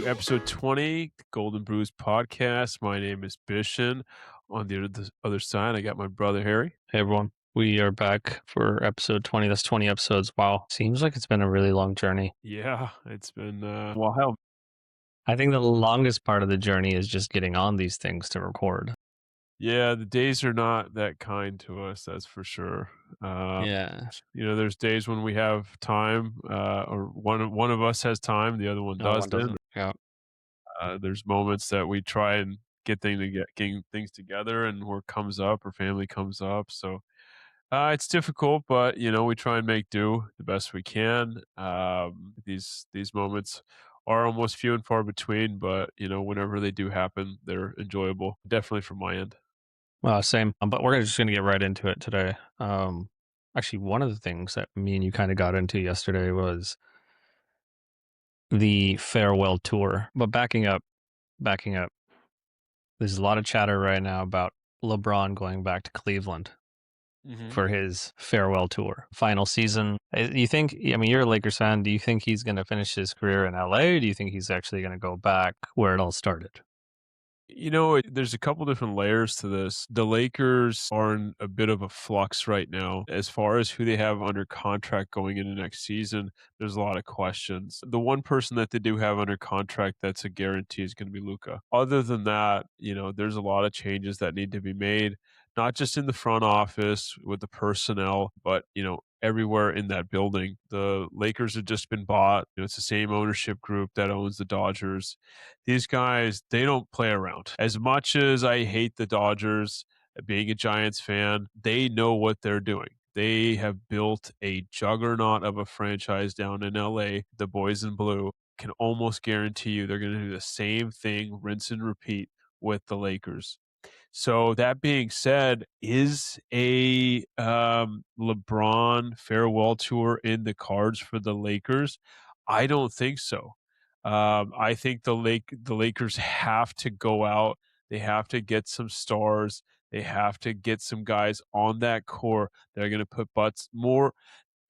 to episode 20, the Golden Brews podcast. My name is Bishan. On the other side, I got my brother Harry. Hey everyone, we are back for episode 20. That's 20 episodes. Wow. Seems like it's been a really long journey. Yeah, it's been a while. I think the longest part of the journey is just getting on these things to record. Yeah, the days are not that kind to us, that's for sure. Yeah. There's days when we have time, or one of us has time, the other one No one doesn't. doesn't. Yeah. There's moments that we try and getting things together, and work comes up or family comes up. So it's difficult, but we try and make do the best we can. These moments are almost few and far between, but whenever they do happen, they're enjoyable. Definitely from my end. Well, same. But we're just going to get right into it today. Actually, one of the things that me and you kind of got into yesterday was the farewell tour. But backing up, there's a lot of chatter right now about LeBron going back to Cleveland for his farewell tour, final season. You think, I mean, you're a Lakers fan. Do you think he's going to finish his career in LA? Or do you think he's actually going to go back where it all started? There's a couple different layers to this. The Lakers are in a bit of a flux right now. As far as who they have under contract going into next season, there's a lot of questions. The one person that they do have under contract that's a guarantee is going to be Luka. Other than that, there's a lot of changes that need to be made, not just in the front office with the personnel, but, everywhere in that building. The Lakers have just been bought. It's the same ownership group that owns the Dodgers. These guys, they don't play around. As much as I hate the Dodgers, being a Giants fan, they know what they're doing. They have built a juggernaut of a franchise down in LA. The boys in blue can almost guarantee you they're going to do the same thing, rinse and repeat with the Lakers. So that being said, is a LeBron farewell tour in the cards for the Lakers? I don't think so. I think the Lakers have to go out. They have to get some stars. They have to get some guys on that core that are going to put butts more.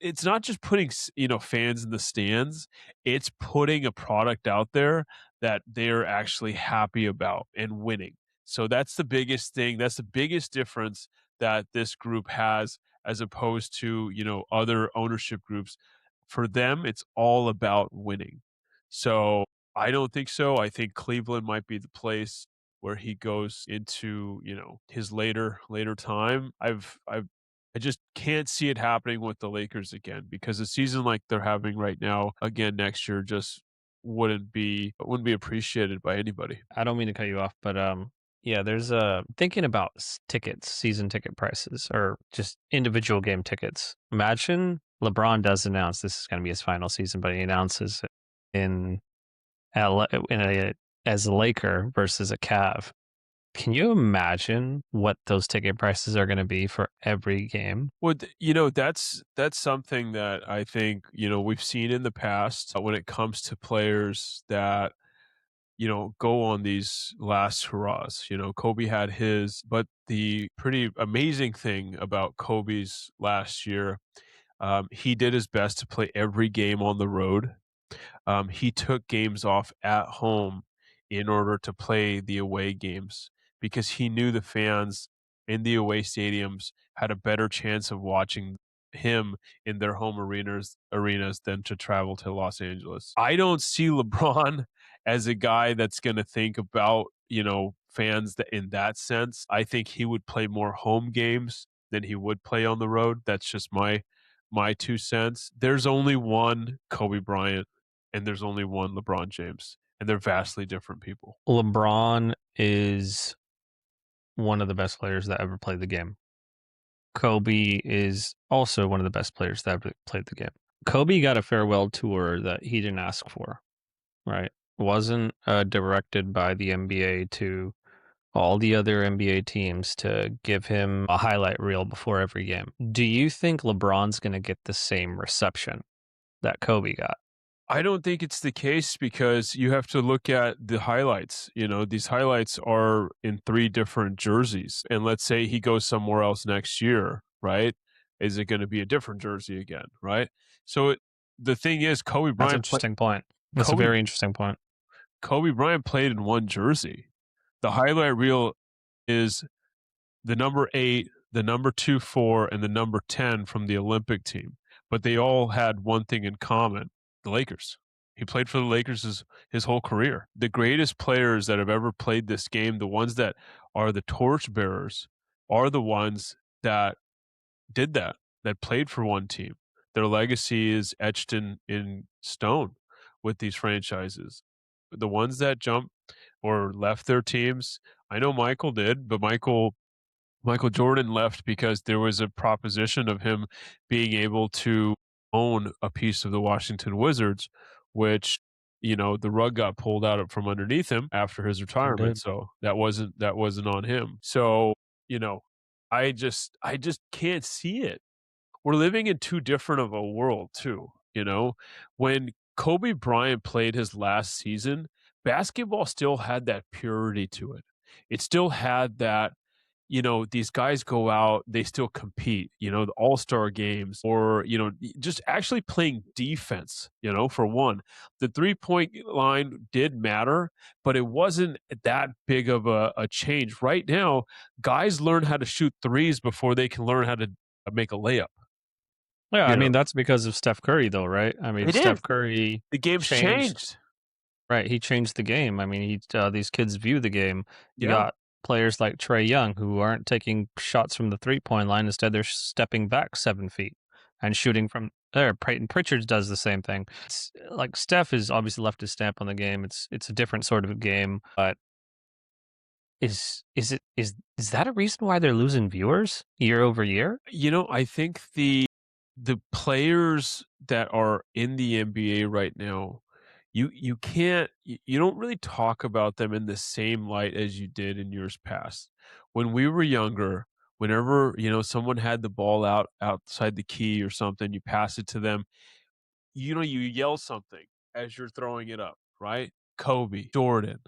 It's not just putting fans in the stands. It's putting a product out there that they're actually happy about and winning. So that's the biggest thing. That's the biggest difference that this group has as opposed to, other ownership groups. For them, it's all about winning. So I don't think so. I think Cleveland might be the place where he goes into, his later time. I just can't see it happening with the Lakers again, because a season like they're having right now again next year just wouldn't be appreciated by anybody. I don't mean to cut you off, but yeah, there's thinking about tickets, season ticket prices, or just individual game tickets. Imagine LeBron does announce this is going to be his final season, but he announces it in as a Laker versus a Cav. Can you imagine what those ticket prices are going to be for every game? Well, that's something that I think, we've seen in the past when it comes to players that, go on these last hurrahs. Kobe had his, but the pretty amazing thing about Kobe's last year, he did his best to play every game on the road. He took games off at home in order to play the away games because he knew the fans in the away stadiums had a better chance of watching him in their home arenas than to travel to Los Angeles. I don't see LeBron as a guy that's going to think about, fans that in that sense. I think he would play more home games than he would play on the road. That's just my 2 cents. There's only one Kobe Bryant and there's only one LeBron James, and they're vastly different people. LeBron is one of the best players that ever played the game. Kobe is also one of the best players that ever played the game. Kobe got a farewell tour that he didn't ask for, right? Wasn't directed by the NBA to all the other NBA teams to give him a highlight reel before every game. Do you think LeBron's going to get the same reception that Kobe got? I don't think it's the case because you have to look at the highlights. These highlights are in 3 different jerseys. And let's say he goes somewhere else next year, right? Is it going to be a different jersey again, right? So the thing is, Kobe That's an Bryant, interesting point. That's a Kobe very interesting point. Kobe Bryant played in one jersey. The highlight reel is the number 8, the number 2, 4, and the number 10 from the Olympic team, but they all had one thing in common, the Lakers. He played for the Lakers his whole career. The greatest players that have ever played this game, the ones that are the torchbearers, are the ones that did that, that played for one team. Their legacy is etched in stone with these franchises. The ones that jumped or left their teams, I know Michael did, but Michael Jordan left because there was a proposition of him being able to own a piece of the Washington Wizards, which, the rug got pulled out from underneath him after his Sure retirement. did. So that wasn't on him. So, you know, I just can't see it. We're living in too different of a world too, you know? When Kobe Bryant played his last season, basketball still had that purity to it. It still had that, these guys go out, they still compete, the all-star games or, just actually playing defense, for one. The three-point line did matter, but it wasn't that big of a change. Right now, guys learn how to shoot threes before they can learn how to make a layup. Yeah, I You know, mean, that's because of Steph Curry, though, right? I mean, it is. Steph Curry The game's changed. changed. Right, he changed the game. I mean, these kids view the game. You Yeah, got players like Trey Young who aren't taking shots from the three-point line. Instead, they're stepping back 7 feet and shooting from there. Peyton Pritchard does the same thing. It's, like Steph has obviously left his stamp on the game. It's a different sort of a game, but is that a reason why they're losing viewers year over year? I think the players that are in the NBA right now, you can't you don't really talk about them in the same light as you did in years past. When we were younger, whenever, someone had the ball outside the key or something, you pass it to them, you yell something as you're throwing it up, right? Kobe, Jordan,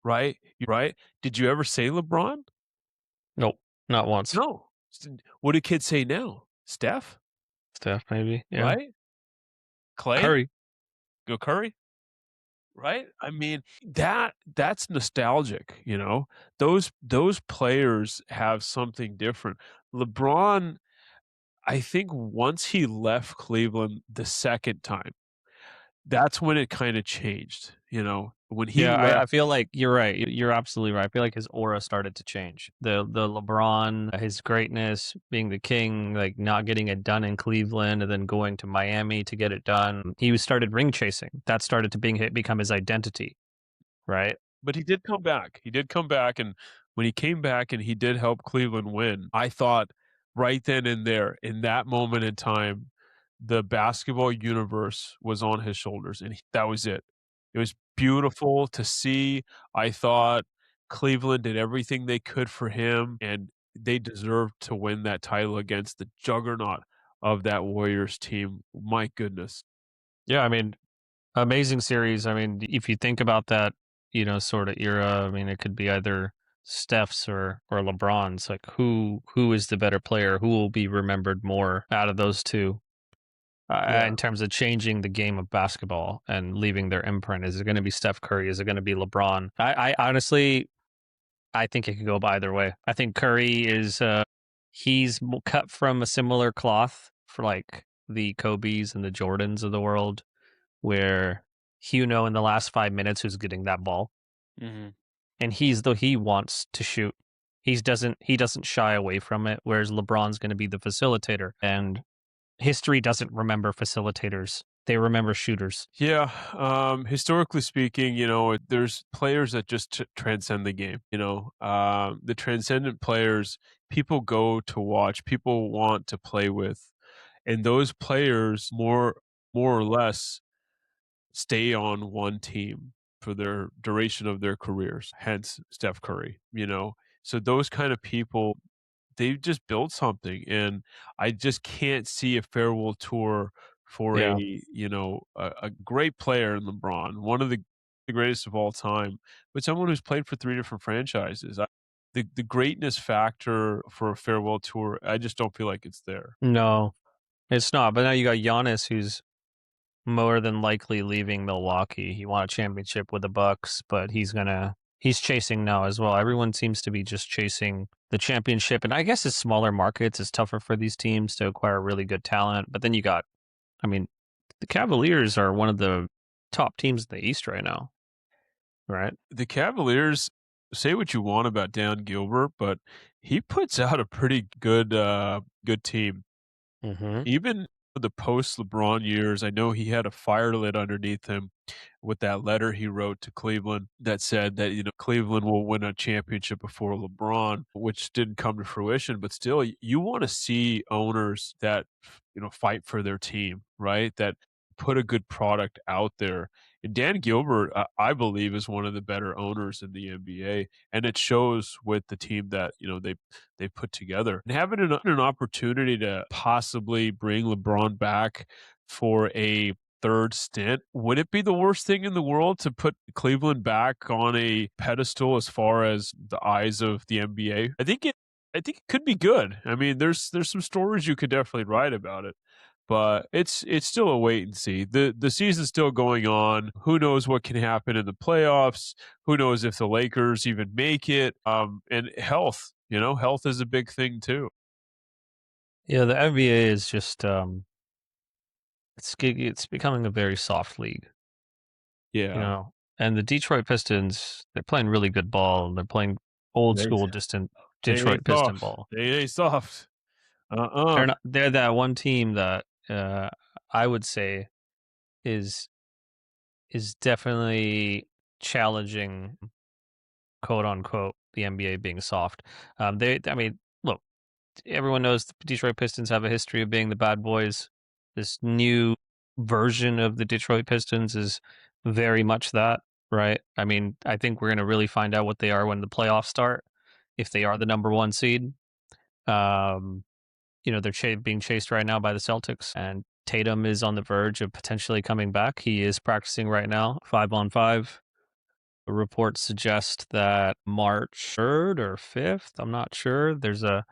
right? Right? Did you ever say LeBron? Nope, not once. No. What do kids say now? Steph, Steph, maybe, yeah. right? Clay? Curry. Go Curry? Right? I mean, that's nostalgic, Those players have something different. LeBron, I think once he left Cleveland the second time, that's when it kinda changed, When he Yeah, I left. feel like you're right. You're absolutely right. I feel like his aura started to change. The LeBron, his greatness, being the king, like not getting it done in Cleveland and then going to Miami to get it done. He started ring chasing. That started to become his identity, right? But he did come back. He did come back, and when he came back and he did help Cleveland win, I thought right then and there, in that moment in time, the basketball universe was on his shoulders, and that was it. It was beautiful to see. I thought Cleveland did everything they could for him, and they deserved to win that title against the juggernaut of that Warriors team. My goodness. Yeah, I mean, amazing series. I mean, if you think about that, sort of era, I mean, it could be either Steph's or LeBron's. Like, who is the better player? Who will be remembered more out of those two? Yeah. In terms of changing the game of basketball and leaving their imprint? Is it going to be Steph Curry? Is it going to be LeBron? I honestly, I think it could go by either way. I think Curry is, cut from a similar cloth for like the Kobe's and the Jordans of the world, where in the last 5 minutes who's getting that ball, Mhm. and he wants to shoot. He doesn't shy away from it. Whereas LeBron's going to be the facilitator, and history doesn't remember facilitators. They remember shooters. Yeah, historically speaking, there's players that just transcend the game. The transcendent players, people go to watch, people want to play with, and those players more or less stay on one team for their duration of their careers. Hence, Steph Curry. So those kind of people, they've just built something, and I just can't see a farewell tour for Yeah. a great player in LeBron, one of the greatest of all time, but someone who's played for 3 different franchises. The greatness factor for a farewell tour, I just don't feel like it's there. No, it's not. But now you got Giannis, who's more than likely leaving Milwaukee. He won a championship with the Bucks, but he's chasing now as well. Everyone seems to be just chasing the championship, and I guess it's smaller markets. It's tougher for these teams to acquire really good talent. But then you got, I mean, the Cavaliers are one of the top teams in the East right now, right? The Cavaliers, say what you want about Dan Gilbert, but he puts out a pretty good team. Mm-hmm. Even the post LeBron years, I know he had a fire lit underneath him with that letter he wrote to Cleveland that said that, Cleveland will win a championship before LeBron, which didn't come to fruition. But still, you want to see owners that, fight for their team, right? That put a good product out there. And Dan Gilbert, I believe, is one of the better owners in the NBA, and it shows with the team that they put together. And having an opportunity to possibly bring LeBron back for a third stint, would it be the worst thing in the world to put Cleveland back on a pedestal as far as the eyes of the NBA? I think it could be good. I mean, there's some stories you could definitely write about it, but it's still a wait and see. The season's still going on. Who knows what can happen in the playoffs? Who knows if the Lakers even make it? And health, health is a big thing too. Yeah, the NBA is just it's becoming a very soft league, you Yeah, know. And the Detroit Pistons, they're playing really good ball. They're playing old they school, distant they ain't Detroit Piston soft. ball. They ain't soft. Uh-uh. They're that one team that I would say is is definitely challenging, quote unquote, the NBA being soft. I mean, look, everyone knows the Detroit Pistons have a history of being the bad boys. This new version of the Detroit Pistons is very much that, right? I mean, I think we're going to really find out what they are when the playoffs start, if they are the number one seed. Um, they're being chased right now by the Celtics, and Tatum is on the verge of potentially coming back. He is practicing right now, 5-on-5. Reports suggest that March 3rd or 5th, I'm not sure. There's going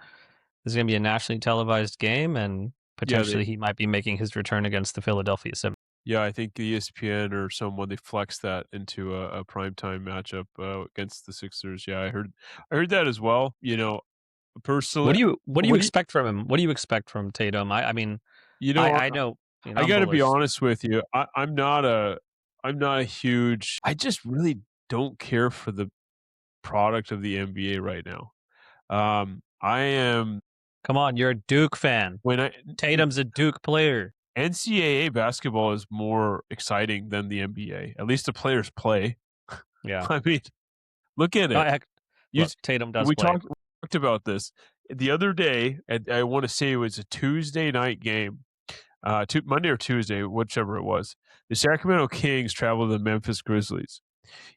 to be a nationally televised game, and Yeah, potentially he might be making his return against the Philadelphia 7. yeah, I think the ESPN or someone, they flexed that into a primetime matchup against the Sixers. Yeah, I heard that as well. Personally, What do you what do you expect from him? What do you expect from Tatum? I mean, you know? I know, I I'm got to be bullish. honest with you. I'm not a huge. I just really don't care for the product of the NBA right now. I am Come on, you're a Duke fan. when I Tatum's a Duke player. NCAA basketball is more exciting than the NBA. At least the players play. Yeah. I mean, look at No, it. You, look, Tatum does we play. talked about this the other day, and I want to say it was a Tuesday night game, Monday or Tuesday, whichever it was. The Sacramento Kings traveled to the Memphis Grizzlies.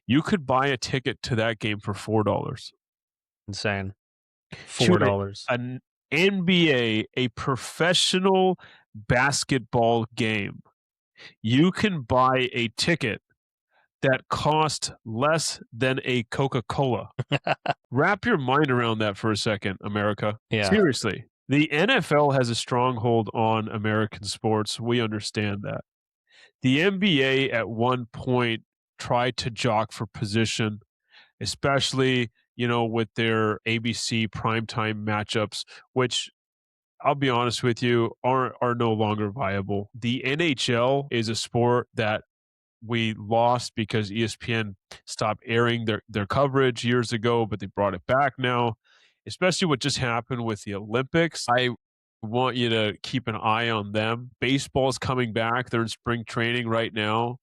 You could buy a ticket to that game for $4 Insane. to $4. an NBA, a professional basketball game. You can buy a ticket that cost less than a Coca-Cola. Wrap your mind around that for a second, America. Yeah. Seriously. The NFL has a stronghold on American sports. We understand that. The NBA at one point tried to jock for position, especially, with their ABC primetime matchups, which I'll be honest with you, are no longer viable. The NHL is a sport that we lost because ESPN stopped airing their coverage years ago, but they brought it back now, especially what just happened with the Olympics. I want you to keep an eye on them. Baseball's coming back. They're in spring training right now.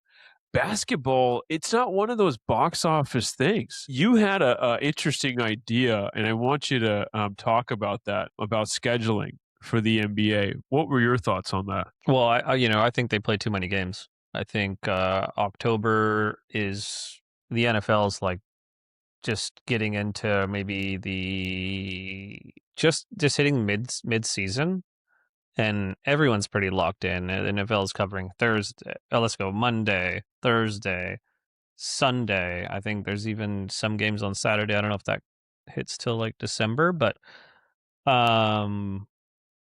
Basketball, it's not one of those box office things. You had a interesting idea, and I want you to talk about that, about scheduling for the NBA. What were your thoughts on that? Well, I think they play too many games. I think October is the NFL's like just getting into maybe the just hitting mid season, and everyone's pretty locked in. The NFL is covering Thursday. Oh, let's go Monday, Thursday, Sunday. I think there's even some games on Saturday. I don't know if that hits till like December, but um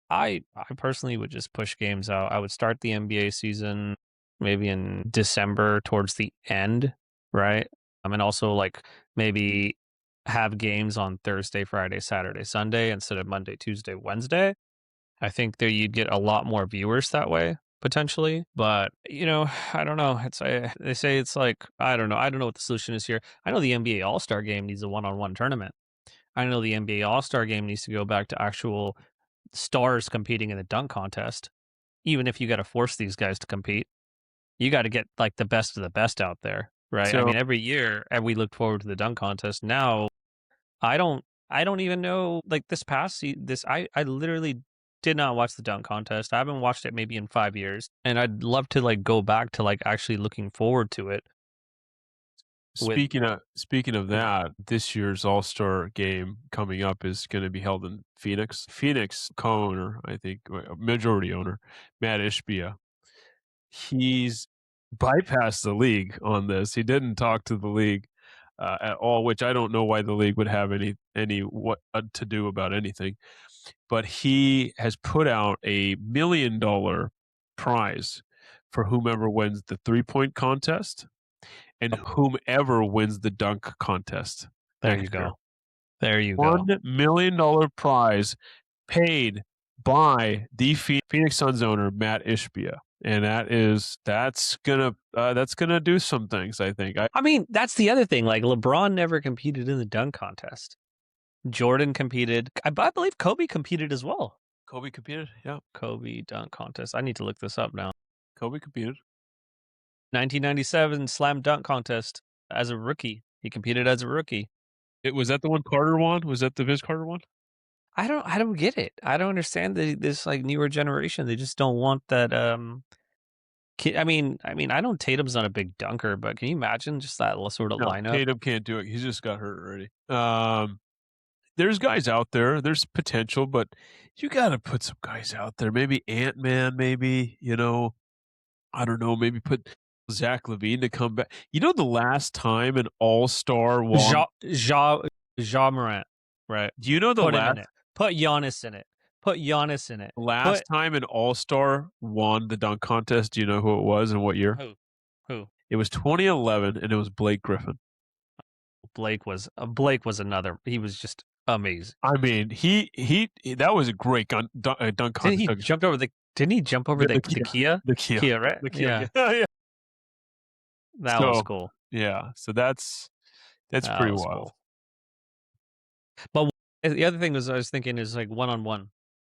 I personally would just push games out. I would start the NBA season maybe in December towards the end, right? And also like maybe have games on Thursday, Friday, Saturday, Sunday instead of Monday, Tuesday, Wednesday. I think that you'd get a lot more viewers that way potentially, but I don't know. They say it's like I don't know. I don't know what the solution is here. I know the NBA All-Star game needs a one-on-one tournament. I know the NBA All-Star game needs to go back to actual stars competing in the dunk contest. Even if you got to force these guys to compete, you got to get like the best of the best out there, right? I So mean, every year and we look forward to the dunk contest. Now, I don't even know like this I literally did not watch the dunk contest. I haven't watched it maybe in 5 years, and I'd love to like go back to like actually looking forward to it with speaking of that, this year's All-Star game coming up is gonna be held in Phoenix. Phoenix co-owner, I think, majority owner, Matt Ishbia, he's bypassed the league on this. He didn't talk to the league, at all, which I don't know why the league would have any what to do about anything. But he has put out a $1 million prize for whomever wins the three-point contest and whomever wins the dunk contest there you next year. go. There you go. $1 million prize paid by the Phoenix Suns owner, Matt Ishbia. And that's gonna do some things, I think. I mean, that's the other thing. Like LeBron never competed in the dunk contest. Jordan competed. I believe Kobe competed as well. Kobe competed? Yeah, Kobe dunk contest. I need to look this up now. Kobe competed. 1997 slam dunk contest as a rookie. He competed as a rookie. Was that the one Carter won? Was that the Vince Carter one? I don't get it. I don't understand this like newer generation. They just don't want that I mean I know Tatum's not a big dunker, but can you imagine just that sort of No, lineup? Tatum can't do it. He's just got hurt already. There's guys out there. There's potential, but you gotta put some guys out there. Maybe Ant-Man, maybe, I don't know, maybe put Zach LaVine to come back. The last time an all-star won. Ja Ja Ja Morant, right? Do you know the Put him in last it. Put Giannis in it. Put Giannis in it. last Put time an all-star won the dunk contest? Do you know who it was and what year? who? Who? It was 2011, and it was Blake Griffin. Blake was another. He was just amazing. I mean, he that was a great dunk contest. Didn't he jump over The the Kia? the Kia, Kia, right? the Kia, Yeah. yeah, yeah. That was So, cool. yeah, so that's That pretty was wild. cool. But the other thing was I was thinking is like one-on-one,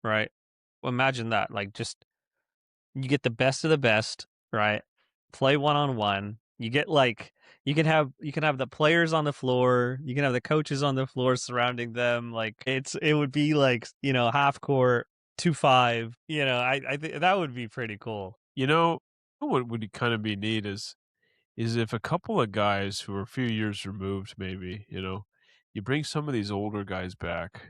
right? Well, imagine that. Like just you get the best of the best, right? Play one-on-one. You get like you can have the players on the floor, you can have the coaches on the floor surrounding them. Like it would be like, half court, 2-5. I think that would be pretty cool. You know, what would kind of be neat is if a couple of guys who are a few years removed, maybe, you bring some of these older guys back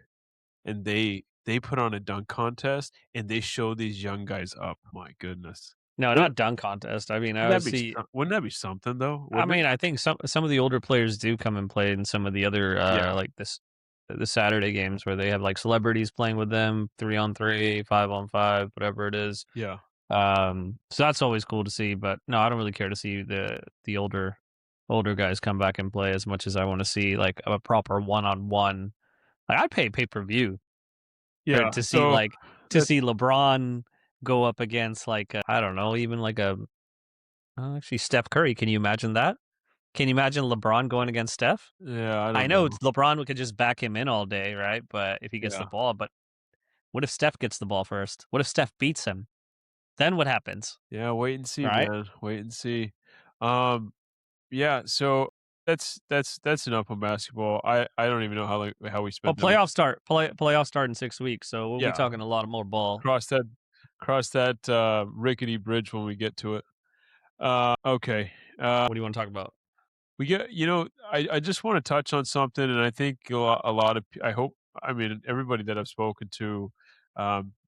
and they put on a dunk contest and they show these young guys up. My goodness. No, Wouldn't not dunk contest. I mean, I would that be see. wouldn't that be something though? I Wouldn't it? mean, I think some of the older players do come and play in some of the other Yeah. like the Saturday games where they have like celebrities playing with them, 3-on-3, 5-on-5, whatever it is. Yeah. So that's always cool to see. But no, I don't really care to see the older guys come back and play as much as I want to see like a proper one-on-one. Like I'd pay pay-per-view Yeah. to see So like to that see LeBron go up against like I don't know, even like actually Steph Curry. Can you imagine that? Can you imagine LeBron going against Steph? yeah, I I don't know know. it's LeBron could just back him in all day, right? But if he gets the Yeah. ball, but what if Steph gets the ball first? What if Steph beats him? Then what happens? Yeah, wait and see, Right? man. Wait and see. Um, yeah, so that's enough on basketball. I don't even know how we Well, spent that much. playoffs start in 6 weeks, so we'll be Yeah, talking a lot more ball. cross that rickety bridge when we get to it. Okay. What do you want to talk about? We get I just want to touch on something, and I think a lot of I hope, I mean, everybody that I've spoken to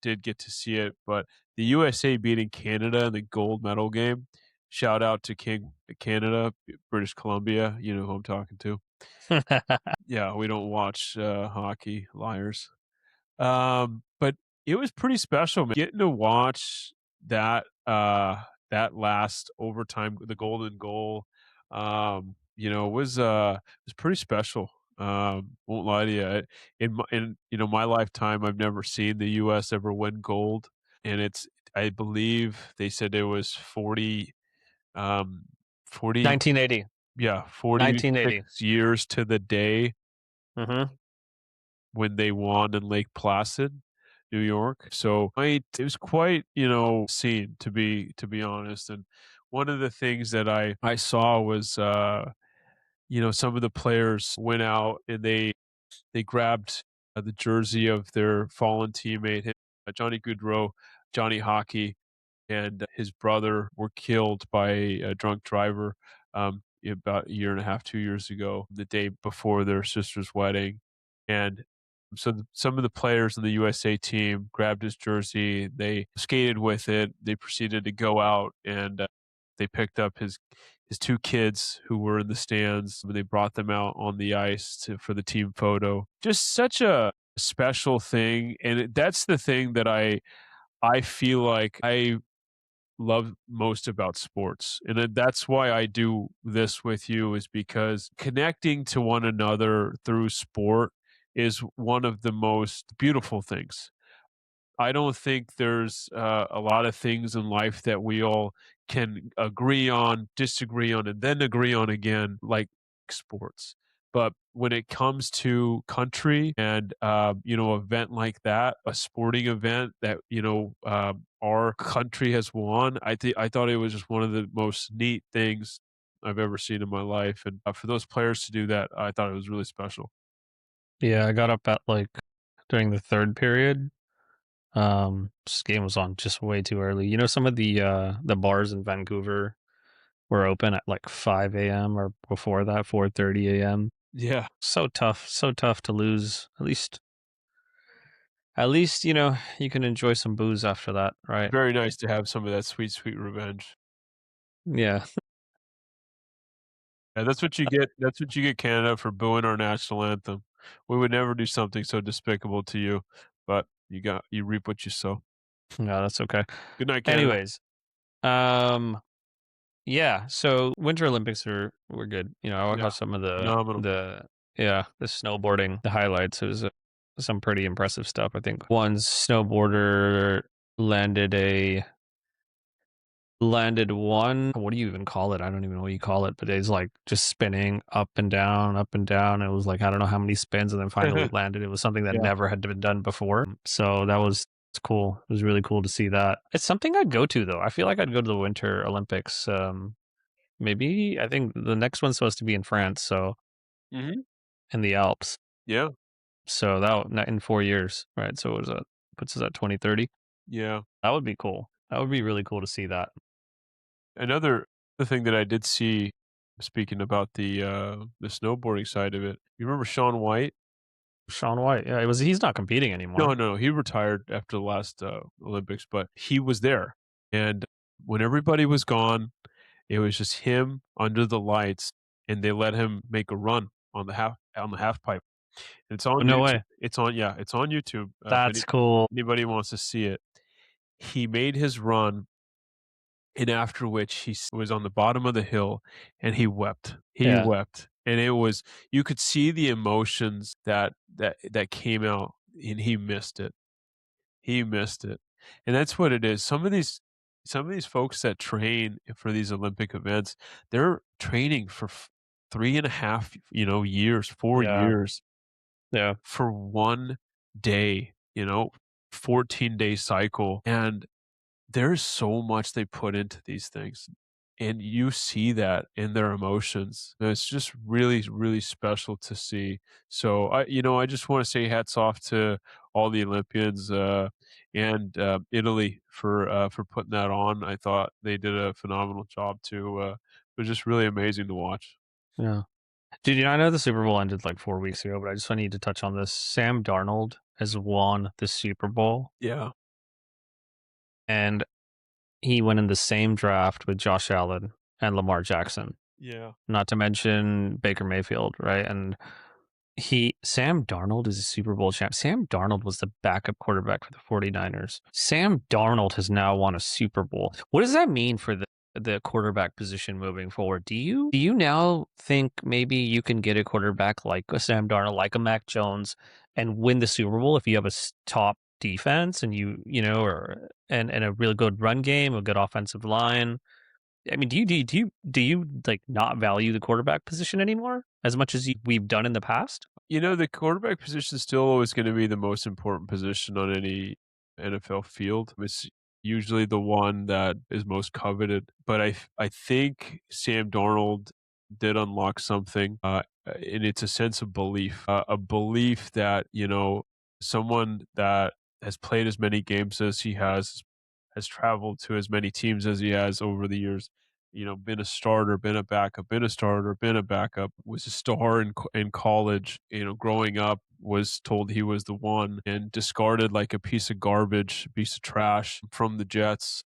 did get to see it, but the USA beating Canada in the gold medal game. Shout out to King Canada, British Columbia. You know who I'm talking to. Yeah, we don't watch hockey, liars. But it was pretty special, man. Getting to watch that that last overtime, the golden goal, was pretty special. Won't lie to you. In my lifetime, I've never seen the U.S. ever win gold, and I believe they said it was um, 40, 1980. yeah, 46 1980. years to the day Mhm. when they won in Lake Placid, New York. So it was quite, scene to be honest. And one of the things that I saw was some of the players went out and they grabbed the jersey of their fallen teammate, Johnny Goodrow, Johnny Hockey, and his brother were killed by a drunk driver about a year and a half, 2 years ago, the day before their sister's wedding. And so some of the players in the USA team grabbed his jersey, they skated with it, they proceeded to go out and they picked up his two kids who were in the stands. They brought them out on the ice for the team photo. Just such a special thing, and that's the thing that I feel like I love most about sports. And that's why I do this with you, is because connecting to one another through sport is one of the most beautiful things. I don't think there's a lot of things in life that we all can agree on, disagree on, and then agree on again, like sports. But when it comes to country and event like that, a sporting event that our country has won, I thought it was just one of the most neat things I've ever seen in my life, and for those players to do that, I thought it was really special. Yeah, I got up at like during the third period. This game was on just way too early. You know, some of the bars in Vancouver were open at like 5 a.m. or before that, 4:30 a.m. Yeah, So tough to lose. At least, you can enjoy some booze after that, right? very nice to have some of that sweet, sweet revenge. Yeah. Yeah, that's what you get, Canada, for booing our national anthem. We would never do something so despicable to you, but you reap what you sow. No, that's okay. Good night, Canada. Anyways, um yeah, so Winter Olympics were good. I Yeah, watched some of phenomenal. the snowboarding, the highlights. It was some pretty impressive stuff. I think one snowboarder landed a landed one, what do you even call it? I don't even know what you call it, but it's like just spinning up and down, up and down. It was like I don't know how many spins, and then finally landed. It was something that Yeah. never had been done before. So that was it's cool. It was really cool to see that. It's something I'd go to though. I feel like I'd go to the Winter Olympics. Maybe I think the next one's supposed to be in France, so Mhm. in the Alps. Yeah, So that in 4 years, right? So what is that? Puts us at 2030. yeah. That would be cool. That would be really cool to see that. Another the thing that I did see, speaking about the snowboarding side of it, you remember Shaun White? Shaun White, yeah, he's not competing No, anymore. no, he retired after the last, Olympics, but he was there, and when everybody was gone, it was just him under the lights, and they let him make a run on the half pipe. It's Oh, on no YouTube. way. It's on YouTube, if That's cool. anybody wants to see it. He made his run, and after which was on the bottom of the hill, and he wept. He Yeah, wept, and it was you could see the emotions that came out, and he missed it. He missed it, and that's what it is. Some of these folks that train for these Olympic events, they're training for 3.5, years, 4 yeah, years yeah, for one day, 14-day cycle, and there's so much they put into these things, and you see that in their emotions, and it's just really, really special to see. So I just wanna say hats off to all the Olympians, and, Italy for putting that on. I thought they did a phenomenal job too, it was just really amazing to watch. yeah. Dude, I know the Super Bowl ended like 4 weeks ago, but I just need to touch on this. Sam Darnold has won the Super Bowl, Yeah, and he went in the same draft with Josh Allen and Lamar Jackson, yeah. not to mention Baker Mayfield, right? And Sam Darnold is a Super Bowl champ. Sam Darnold was the backup quarterback for the 49ers. Sam Darnold has now won a Super Bowl. What does that mean for the quarterback position moving forward? Do you now think maybe you can get a quarterback like a Sam Darnold, like a Mac Jones, and win the Super Bowl if you have a top defense and and a really good run game, a good offensive line? I mean, do you like not value the quarterback position anymore as much as we've done in the past? The quarterback position is still always going to be the most important position on any NFL field. It's usually the one that is most coveted. But I think Sam Darnold did unlock something, and it's a sense of belief, a belief that someone that has played as many games as he has traveled to as many teams as he has over the years, been a starter, been a backup, been a starter, been a backup, was a star in college, growing up, was told he was the one and discarded like a piece of garbage, piece of trash from the Jets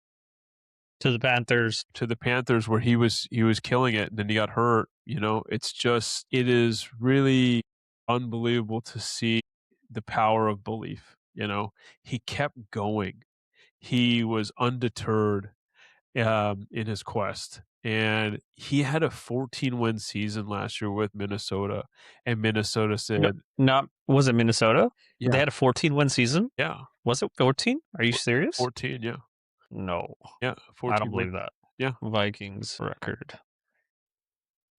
To the Panthers. to the Panthers where he was killing it and then he got hurt. It is really unbelievable to see the power of belief. He kept going. He was undeterred in his quest. And he had a 14-win season last year with Minnesota, and Minnesota No, said, not was it Minnesota? They "Yeah, had a 14-win season? yeah, Was it 14? Are you four- serious? 14, yeah, No, yeah, I don't 14 win, believe that. yeah, Vikings record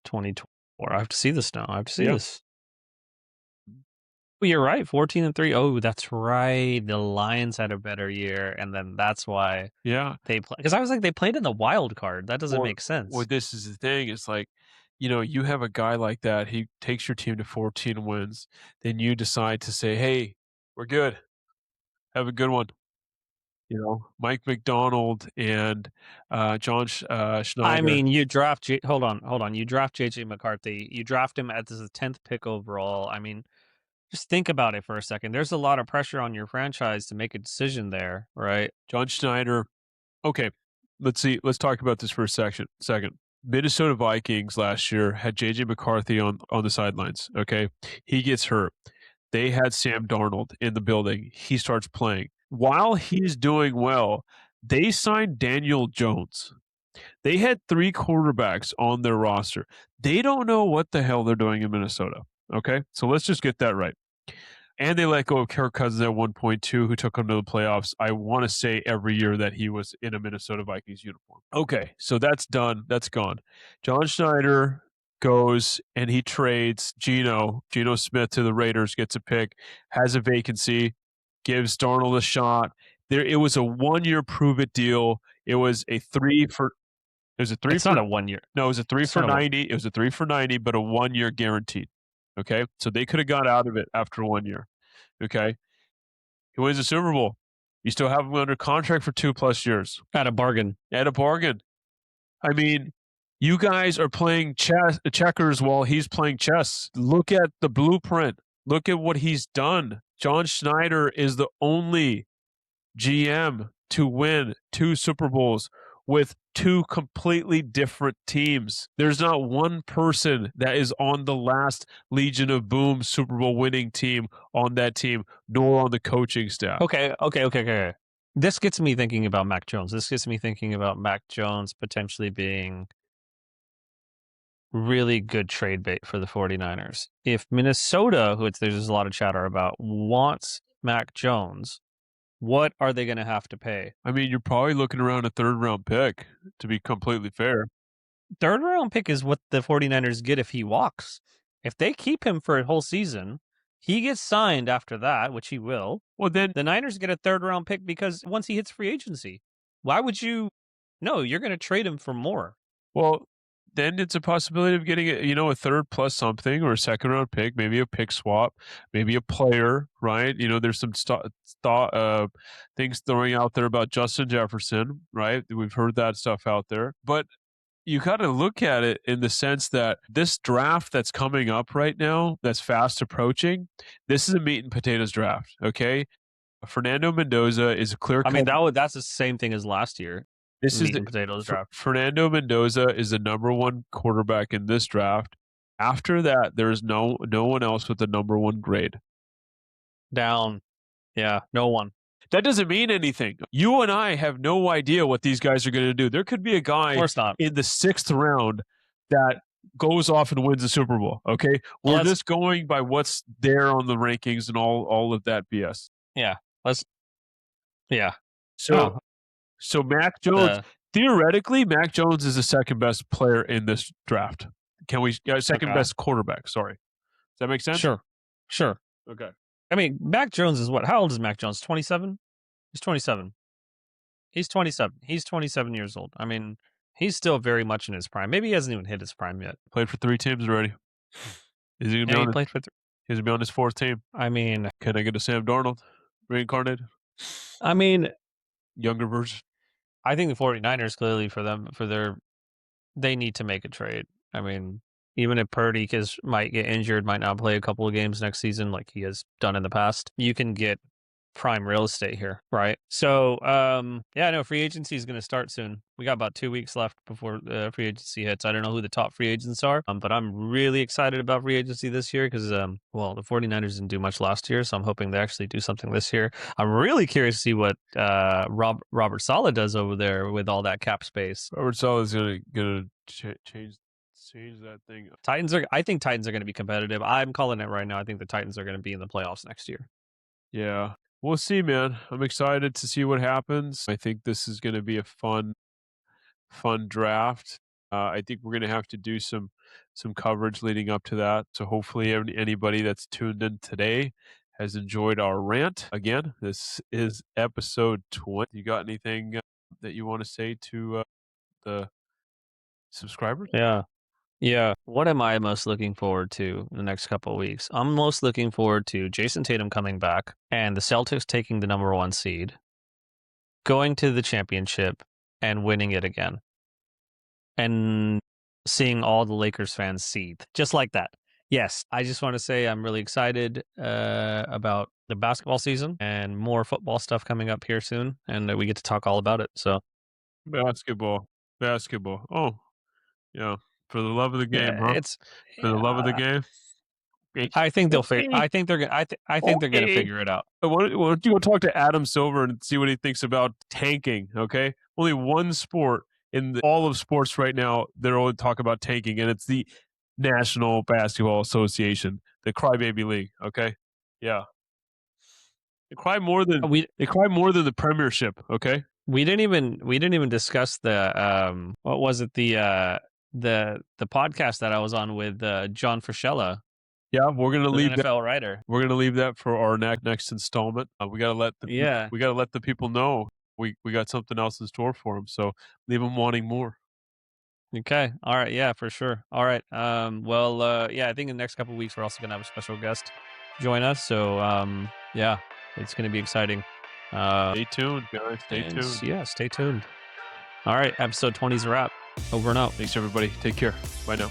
2024. I have to see this now. I have to see yeah, this. Well, you're right. 14-3. Oh, that's right. The Lions had a better year, and then that's why yeah." they play. Because I was like, they played in the wild card. That doesn't Well, make sense. this is the thing. It's like, you have a guy like that. He takes your team to 14 wins. Then you decide to say, "Hey, we're good. Have a good one." Mike McDonald and I Schneider. mean, you draft hold on. You draft JJ McCarthy. You draft him as the 10th pick overall. I mean, just think about it for a second. There's a lot of pressure on your franchise to make a decision there, right? John Schneider. Okay, let's see. Let's talk about this for a second. Minnesota Vikings last year had JJ McCarthy on the sidelines. Okay, he gets hurt. They had Sam Darnold in the building. He starts playing. While he's doing well, they signed Daniel Jones. They had three quarterbacks on their roster. They don't know what the hell they're doing in Minnesota. Okay, so let's just get that right. And they let go of Kirk Cousins at 1.2, who took them to the playoffs. I want to say every year that he was in a Minnesota Vikings uniform. Okay, so that's done. That's gone. John Schneider goes and he trades Geno Smith to the Raiders, gets a pick, has a vacancy, gives Darnold a shot. It was a 1-year prove it deal. It was a three for it was a three It's not for a 1 year. no, it was a three It's for not a 90. It was a 3 for 90, but a 1-year guaranteed. Okay. So they could have got out of it after 1 year. Okay. He wins the Super Bowl. You still have him under contract for 2+ years at a bargain. at a bargain. I mean, you guys are playing checkers while he's playing chess. Look at the blueprint. Look at what he's done. John Schneider is the only GM to win 2 Super Bowls with two completely different teams. There's not one person that is on the last Legion of Boom Super Bowl winning team on that team, nor on the coaching staff. Okay. This gets me thinking about Mac Jones. This gets me thinking about Mac Jones potentially being really good trade bait for the 49ers. If Minnesota, who there's a lot of chatter about, wants Mac Jones, what are they going to have to pay? I mean, you're probably looking around a third-round pick, to be completely fair. Third round pick is what the 49ers get if he walks. If they keep him for a whole season, he gets signed after that, which he will. Well, then, The Niners get a third round pick because once he hits free agency, why would you? No, you're going to trade him for more. well, then it's a possibility of getting a third plus something or a second-round pick, maybe a pick swap, maybe a player, right? There's some things throwing out there about Justin Jefferson, right? We've heard that stuff out there, but you got to look at it in the sense that this draft that's coming up right now, that's fast approaching, this is a meat and potatoes draft, okay? Fernando Mendoza is a clear I mean, cut. that's the same thing as last year. This is Meat and potatoes draft. Fernando Mendoza is the number one quarterback in this draft. After that, there is no one else with the number one grade. Down. Yeah, no one. That doesn't mean anything. You and I have no idea what these guys are going to do. There could be a Of guy course not. in the 6th round that goes off and wins the Super Bowl. Okay, Well, we're just going by what's there on the rankings and all of that BS. yeah. Let's yeah. So Oh, so Mac Jones, the theoretically, Mac Jones is the second best player in this draft. Can we second okay. best quarterback? Sorry, does that make sense? Sure. Sure. Okay. I mean, Mac Jones is what? How old is Mac Jones? 27? He's 27. He's 27. He's 27 years old. I mean, he's still very much in his prime. Maybe he hasn't even hit his prime yet. Played for 3 teams already. Is he gonna be Yeah, he on? played for. He's gonna be on his 4th team. I mean, Can I get a Sam Darnold reincarnated? I mean, Younger version. I think the 49ers clearly for them for their they need to make a trade. I mean, even if Purdy might get injured, might not play a couple of games next season like he has done in the past, you can get prime real estate here, right? So, yeah, no, free agency is going to start soon. We got about 2 weeks left before free agency hits. I don't know who the top free agents are, but I'm really excited about free agency this year because, well, the 49ers didn't do much last year, so I'm hoping they actually do something this year. I'm really curious to see what Robert Saleh does over there with all that cap space. Robert Saleh is gonna change that thing. I think Titans are going to be competitive. I'm calling it right now. I think the Titans are going to be in the playoffs next year. Yeah, we'll see, man. I'm excited to see what happens. I think this is gonna be a fun draft. I think we're gonna have to do some coverage leading up to that. So hopefully, anybody that's tuned in today has enjoyed our rant. Again, this is episode 20. You got anything that you want to say to the subscribers? Yeah. Yeah. What am I most looking forward to in the next couple of weeks? I'm most looking forward to Jason Tatum coming back and the Celtics taking the number 1 seed, going to the championship and winning it again. And seeing all the Lakers fans seethe just like that. Yes, I just want to say I'm really excited about the basketball season and more football stuff coming up here soon, and we get to talk all about it. So, Basketball, basketball. Oh, yeah. For the love of the game, yeah, huh? it's For the love of the game. I think they'll figure. Okay. I think they're gonna. I think they're gonna Okay. figure it out. Why don't you go talk to Adam Silver and see what he thinks about tanking? Okay, only one sport in all of sports right now they're only talk about tanking, and it's the National Basketball Association, the Crybaby League. Okay, yeah, they cry more than We the Premiership. Okay, we didn't even discuss the what was it the podcast that I was on with John Frischella, yeah, we're gonna the leave that. NFL writer. We're gonna leave that for our next installment. We gotta let the Yeah. we gotta let the people know we got something else in store for them. So leave them wanting more. Okay. All right. Yeah, for sure. All right. Well. Yeah. I think in the next couple of weeks we're also gonna have a special guest join us. So. Yeah, it's gonna be exciting. Stay tuned, guys. Stay tuned. Yeah. Stay tuned. All right. Episode 20's a wrap. Over and out. Thanks, everybody. Take care. Bye now.